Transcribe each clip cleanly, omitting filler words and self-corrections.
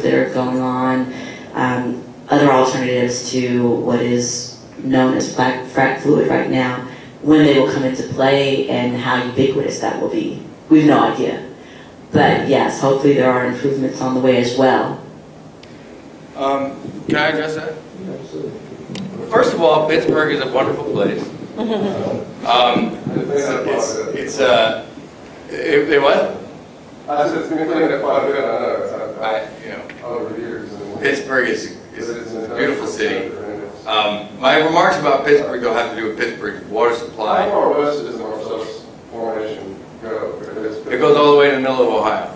that are going on, other alternatives to what is known as frac fluid right now, when they will come into play and how ubiquitous that will be. We have no idea. But yes, hopefully there are improvements on the way as well. Can I address that? First of all, Pittsburgh is a wonderful place. What? I said it's been cleaned up quite a bit. I know. Over the years. Pittsburgh is a beautiful city. My remarks about Pittsburgh don't have to do with Pittsburgh's water supply. How far west does the Marcellus formation go? It goes all the way to the middle of Ohio.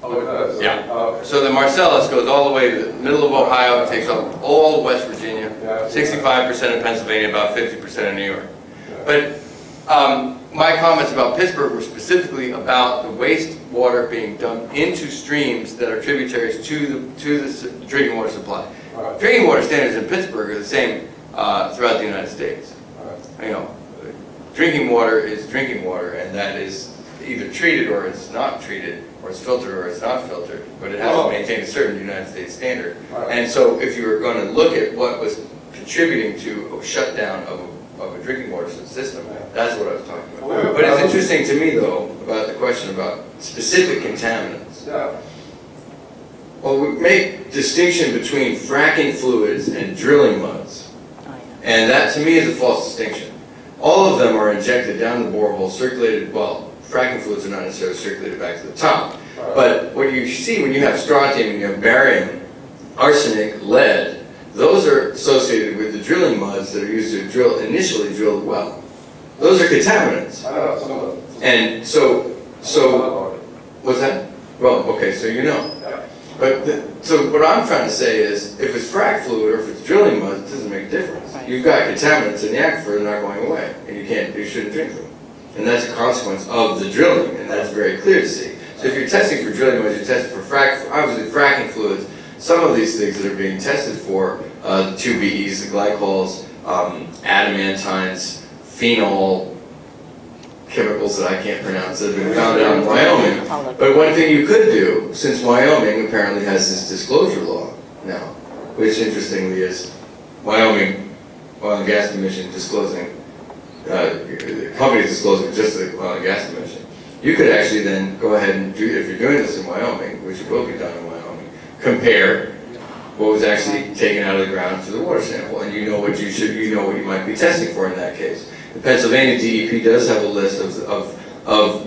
Oh, it does? Yeah. Okay. So the Marcellus goes all the way to the middle of Ohio. It takes up all of West Virginia, 65% of Pennsylvania, about 50% of New York. But my comments about Pittsburgh were specifically about the wastewater being dumped into streams that are tributaries to the drinking water supply. Right. Drinking water standards in Pittsburgh are the same throughout the United States. Right. You know, drinking water is drinking water, and that is either treated or it's not treated, or it's filtered or it's not filtered, but it has to maintain a certain United States standard. Right. And so if you were going to look at what was contributing to a shutdown of a drinking water system, that's what I was talking about. But it's interesting to me, though, about the question about specific contaminants. Yeah. Well, we make distinction between fracking fluids and drilling muds. And that, to me, is a false distinction. All of them are injected down the borehole, circulated, well, fracking fluids are not necessarily circulated back to the top. But what you see when you have strontium and you have barium, arsenic, lead, those are associated with the drilling muds that are used to initially drill the well. Those are contaminants. I know some of them. And so what's that? Well, okay, so you know. But so what I'm trying to say is, if it's frac fluid or if it's drilling mud, it doesn't make a difference. Right. You've got contaminants in the aquifer, they're not going away, and you shouldn't drink them. And that's a consequence of the drilling, and that's very clear to see. So if you're testing for drilling mud, you're testing for obviously fracking fluids. Some of these things that are being tested for, the 2BEs, the glycols, adamantines, phenol, chemicals that I can't pronounce that have been found out in Wyoming. But one thing you could do, since Wyoming apparently has this disclosure law now, which interestingly is Wyoming Oil and Gas Commission disclosing, companies disclosing just the oil and gas commission. You could actually then go ahead and do, if you're doing this in Wyoming, which will be done in Wyoming, compare what was actually taken out of the ground to the water sample, and you know what you might be testing for in that case. The Pennsylvania DEP does have a list of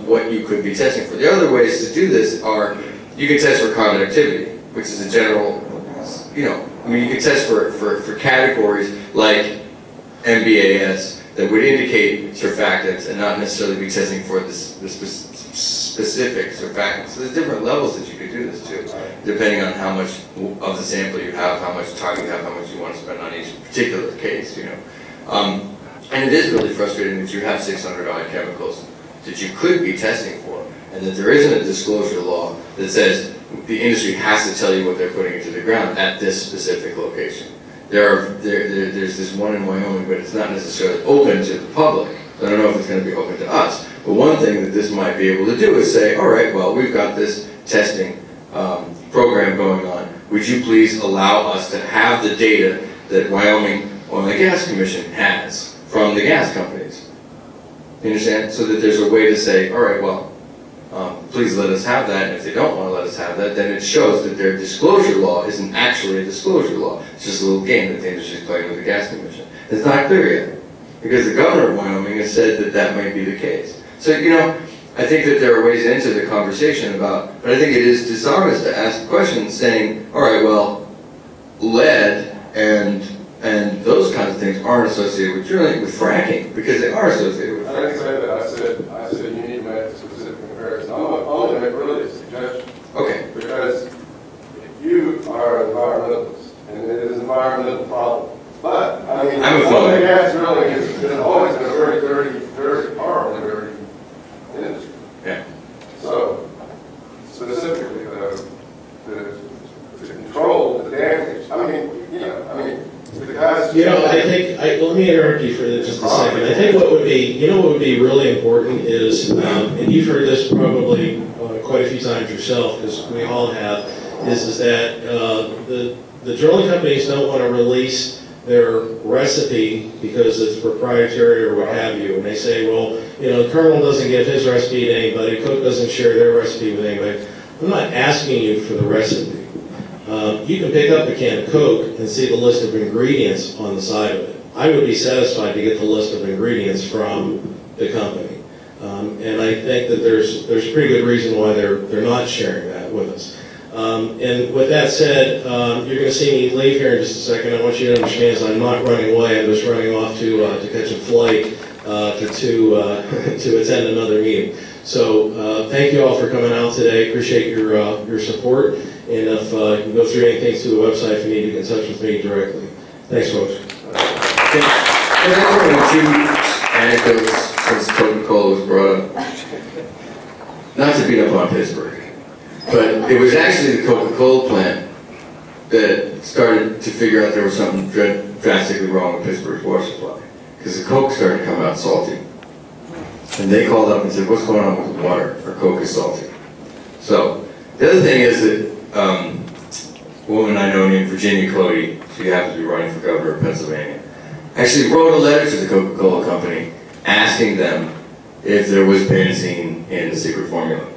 what you could be testing for. The other ways to do this are, you can test for conductivity, which is a general, I mean, you can test for categories like MBAS that would indicate surfactants and not necessarily be testing for the specific surfactants. So there's different levels that you could do this to, depending on how much of the sample you have, how much time you have, how much you want to spend on each particular case, And it is really frustrating that you have 600 odd chemicals that you could be testing for, and that there isn't a disclosure law that says the industry has to tell you what they're putting into the ground at this specific location. There's this one in Wyoming, but it's not necessarily open to the public. So I don't know if it's going to be open to us. But one thing that this might be able to do is say, all right, well, we've got this testing program going on. Would you please allow us to have the data that Wyoming Oil and Gas Commission has from the gas companies? You understand? So that there's a way to say, all right, well, please let us have that, and if they don't want to let us have that, then it shows that their disclosure law isn't actually a disclosure law. It's just a little game that the industry is playing with the gas commission. It's not clear yet, because the governor of Wyoming has said that that might be the case. So, I think that there are ways into the conversation about, but I think it is dishonest to ask questions saying, all right, well, lead and those kinds of things aren't associated with drilling, with fracking, because they are associated with fracking. I didn't say that. I said you need to make a specific comparison. I'm only make really a suggestion. Okay. Because you are an environmentalist, and it is an environmental problem. But, I mean, oil and gas drilling has always been a very dirty, horrible, dirty industry. Yeah. So, specifically, to control the damage, the guys... let me interrupt you for just a second. I think what would be really important is, and you've heard this probably quite a few times yourself, because we all have, is that the drilling companies don't want to release their recipe because it's proprietary or what have you. And they say, well, the Colonel doesn't give his recipe to anybody, Cook doesn't share their recipe with anybody. I'm not asking you for the recipe. You can pick up a can of Coke and see the list of ingredients on the side of it. I would be satisfied to get the list of ingredients from the company. And I think that there's pretty good reason why they're not sharing that with us. And with that said, you're going to see me leave here in just a second. I want you to understand is I'm not running away. I'm just running off to catch a flight to attend another meeting. So thank you all for coming out today. Appreciate your support. And if you can go through anything through the website, if you need to get in touch with me directly. Thanks, folks. Can I tell you 2 anecdotes since Coca-Cola was brought up? Not to beat up on Pittsburgh, but it was actually the Coca-Cola plant that started to figure out there was something drastically wrong with Pittsburgh's water supply. Because the Coke started to come out salty. And they called up and said, what's going on with the water? Our Coke is salty. So, the other thing is that a woman I know named Virginia Cody, she happens to be running for governor of Pennsylvania, actually wrote a letter to the Coca-Cola company asking them if there was benzene in the secret formula.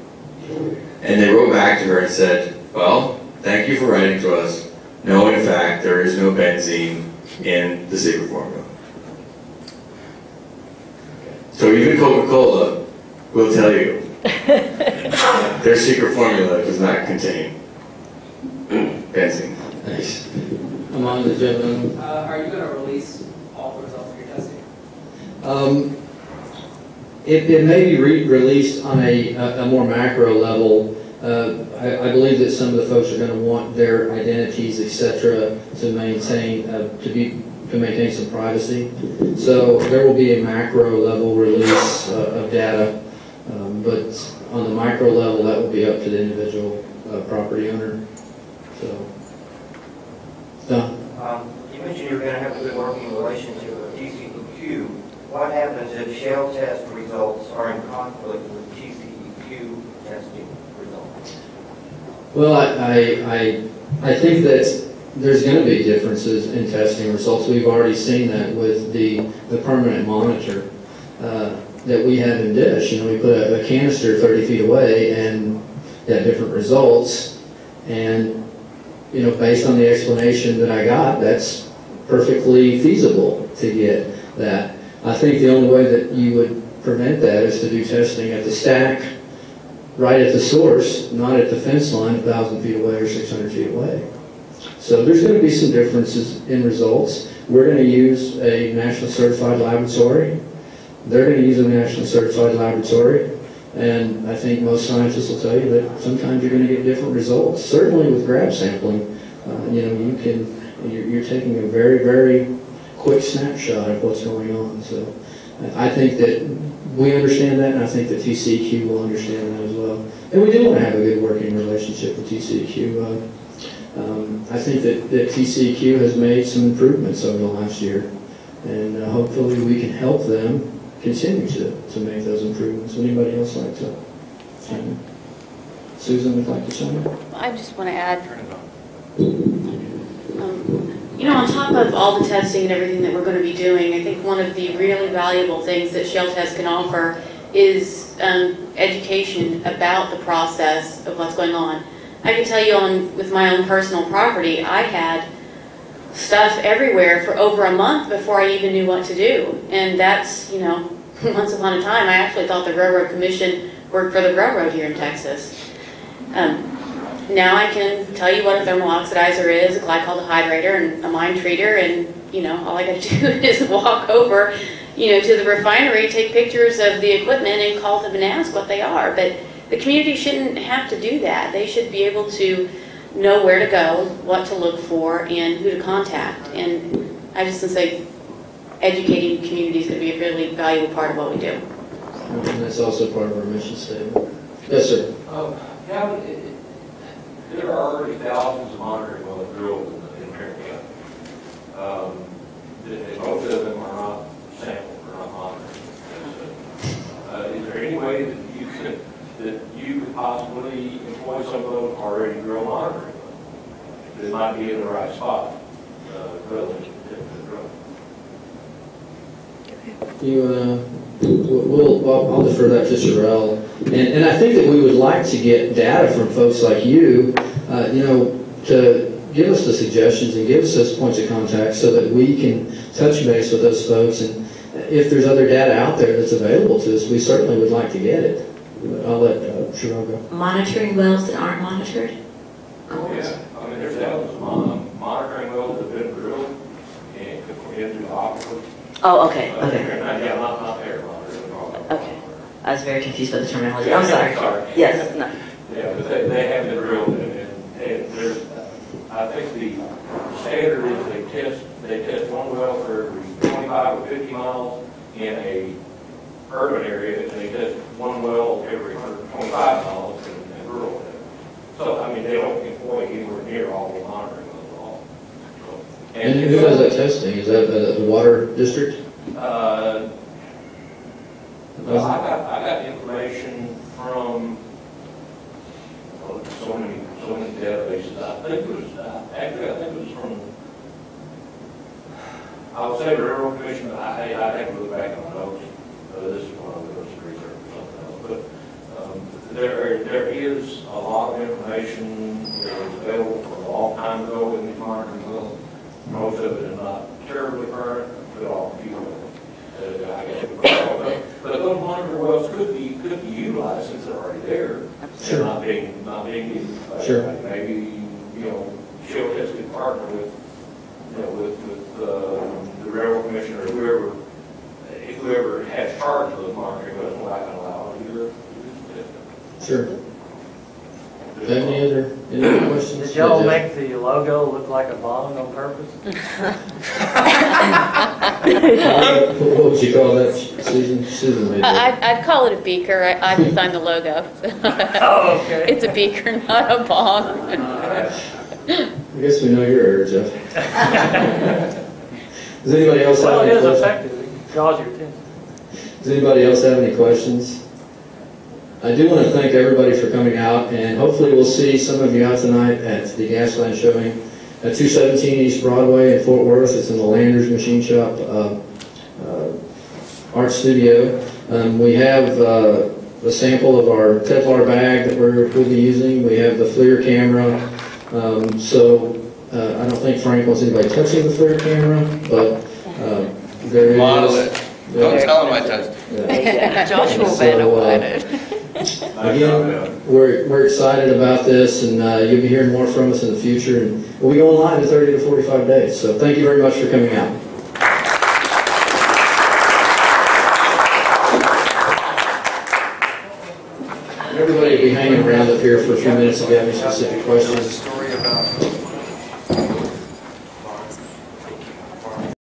And they wrote back to her and said, well, thank you for writing to us. No, in fact, there is no benzene in the secret formula. So even Coca-Cola will tell you their secret formula does not contain benzene. Nice. I'm on the gentleman. Are you going to release all the results of your testing? It may be released on a more macro level. I believe that some of the folks are going to want their identities, etc., to maintain some privacy. So there will be a macro level release of data, but on the micro level, that will be up to the individual property owner. So, Don? You mentioned you're going to have a good working relationship with TCEQ. What happens if ShaleTest results are in conflict with TCEQ testing results? Well, I think that there's going to be differences in testing results. We've already seen that with the permanent monitor that we have in Dish. We put a canister 30 feet away and got different results. And based on the explanation that I got, that's perfectly feasible to get that. I think the only way that you would prevent that is to do testing at the stack, right at the source, not at the fence line 1,000 feet away or 600 feet away. So there's going to be some differences in results. We're going to use a national certified laboratory. They're going to use a national certified laboratory. And I think most scientists will tell you that sometimes you're going to get different results. Certainly with grab sampling, you're taking a very, very quick snapshot of what's going on. So I think that we understand that, and I think that TCEQ will understand that as well. And we do want to have a good working relationship with TCEQ. I think that TCEQ has made some improvements over the last year, and hopefully we can help them continue to make those improvements. Would anybody else like to chime in? Susan would like to chime in? I just want to add, on top of all the testing and everything that we're going to be doing, I think one of the really valuable things that ShaleTest can offer is education about the process of what's going on. I can tell you with my own personal property, I had stuff everywhere for over a month before I even knew what to do. And that's, once upon a time, I actually thought the Railroad Commission worked for the railroad here in Texas. Now I can tell you what a thermal oxidizer is, a glycol dehydrator, and a mine treater, and, all I got to do is walk over, to the refinery, take pictures of the equipment, and call them and ask what they are. But the community shouldn't have to do that. They should be able to know where to go, what to look for, and who to contact. And I just want to say, educating the community is going to be a really valuable part of what we do. And that's also part of our mission statement. Yes, sir. There are already thousands of monitoring wells drilled in Marion County. And most of them are not sampled, or not monitored. Is there any way that you could possibly employ some of those already drilled monitoring? that might be in the right spot, relative to the drone. I'll defer that to Sherelle. And I think that we would like to get data from folks like you, to give us the suggestions and give us those points of contact so that we can touch base with those folks. And if there's other data out there that's available to us, we certainly would like to get it. But I'll let Sherelle go. Monitoring wells that aren't monitored? Yeah, I mean, there's evidence of monitoring wells that have been drilled into the aquifer. Oh, okay, okay. Yeah, not air monitoring. Okay. I was very confused by the terminology. I'm sorry. Yes, no. Yeah, but they have been drilled, and there's, I think the standard is they test one well for every 25 or 50 miles in a urban area, and they test one well every 125 miles in rural area. So, I mean, they don't employ anywhere near all the monitoring wells at all. So, and who does that testing? Is that the water district? Well, I got information from so many databases. I think it was from, I would say the Railroad Commission, but I'd have to look back on the notes. This is one of those research or something else. But there is a lot of information that was available for a long time ago in these monitoring wells. Most of it is not terribly current, but all few of it. I guess but those monitor wells could be utilized since they're already there. Sure. And not being used. Sure. Maybe ShaleTest could partner with the Railroad Commission or whoever has charge of those monitoring wells. We're not going to allow them to do it. Sure. Any other questions? Did y'all make the logo look like a bong on purpose? What would you call that, Susan? Susan made that. I'd call it a beaker. I designed the logo. Oh, okay. It's a beaker, not a bong. I guess we know your area, Jeff. Does anybody else have Well, it any is questions? effective. It draws your attention. Does anybody else have any questions? I do want to thank everybody for coming out, and hopefully we'll see some of you out tonight at the Gasland showing at 217 East Broadway in Fort Worth. It's in the Landers Machine Shop art studio. We have a sample of our Teflon bag that we'll be using. We have the FLIR camera. I don't think Frank wants anybody touching the FLIR camera, but there it is. Model it. Don't tell him I touched it. Yeah. Joshua So, Vanna. Again, we're excited about this, and you'll be hearing more from us in the future. And we'll be going live in 30 to 45 days. So thank you very much for coming out. Everybody will be hanging around up here for a few minutes if you have any specific questions. Story about